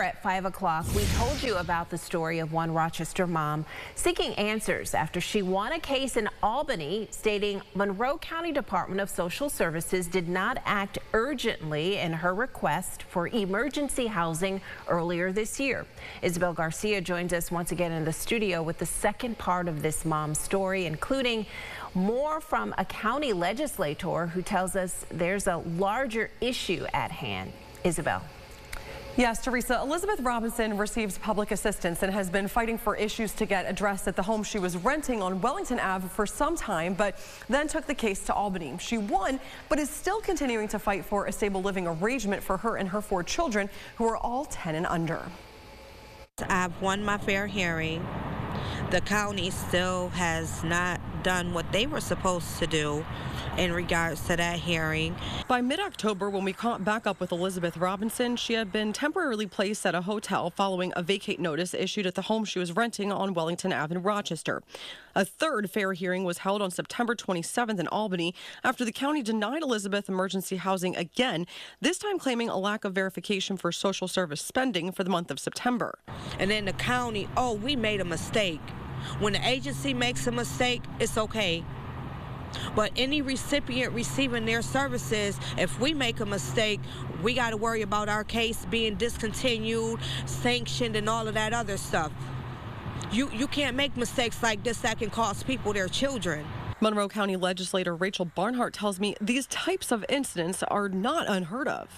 at 5 o'clock, we told you about the story of one Rochester mom seeking answers after she won a case in Albany stating Monroe County Department of Social Services did not act urgently in her request for emergency housing earlier this year. Isabel Garcia joins us once again in the studio with the second part of this mom's story, including more from a county legislator who tells us there's a larger issue at hand. Isabel. Yes, Teresa, Elizabeth Robinson receives public assistance and has been fighting for issues to get addressed at the home she was renting on Wellington Ave for some time, but then took the case to Albany. She won, but is still continuing to fight for a stable living arrangement for her and her 4 children, who are all 10 and under. I've won my fair hearing. The county still has not done what they were supposed to do in regards to that hearing. By mid-October, when we caught back up with Elizabeth Robinson, she had been temporarily placed at a hotel following a vacate notice issued at the home she was renting on Wellington Ave in Rochester. A third fair hearing was held on September 27th in Albany after the county denied Elizabeth emergency housing again, this time claiming a lack of verification for social service spending for the month of September. And then the county, oh, we made a mistake. When the agency makes a mistake, it's okay. But any recipient receiving their services, if we make a mistake, we got to worry about our case being discontinued, sanctioned, and all of that other stuff. You can't make mistakes like this that can cost people their children. Monroe County legislator Rachel Barnhart tells me these types of incidents are not unheard of.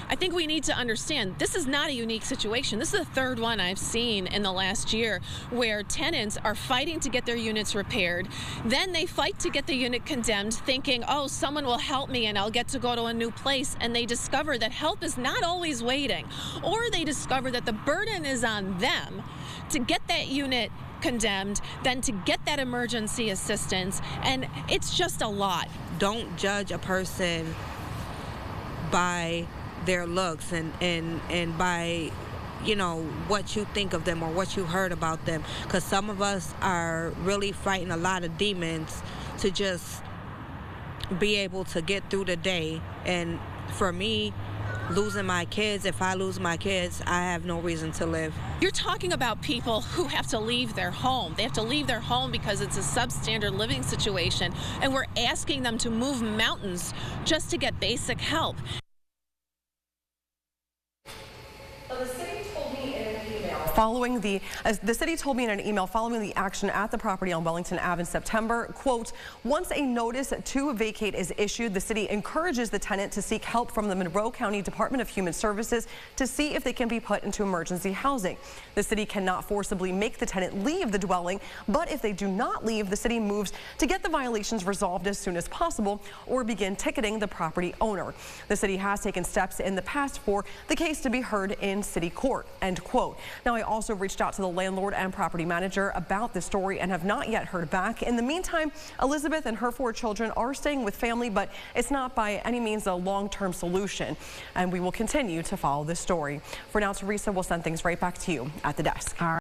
I think we need to understand this is not a unique situation. This is the third one I've seen in the last year where tenants are fighting to get their units repaired. Then they fight to get the unit condemned, thinking, oh, someone will help me and I'll get to go to a new place. And they discover that help is not always waiting. Or they discover that the burden is on them to get that unit condemned, then to get that emergency assistance, and it's just a lot. Don't judge a person by their looks and by, you know, what you think of them or what you heard about them, because some of us are really fighting a lot of demons to just be able to get through the day. And for me, losing my kids, if I lose my kids, I have no reason to live. You're talking about people who have to leave their home. They have to leave their home because it's a substandard living situation, and we're asking them to move mountains just to get basic help. The city told me in an email following the action at the property on Wellington Ave in September, quote, once a notice to vacate is issued, the city encourages the tenant to seek help from the Monroe County Department of Human Services to see if they can be put into emergency housing. The city cannot forcibly make the tenant leave the dwelling, but if they do not leave, the city moves to get the violations resolved as soon as possible or begin ticketing the property owner. The city has taken steps in the past for the case to be heard in city court, end quote. Now, I also reached out to the landlord and property manager about this story and have not yet heard back. In the meantime, Elizabeth and her 4 children are staying with family, but it's not by any means a long-term solution. And we will continue to follow this story. For now, Teresa, we'll send things right back to you at the desk.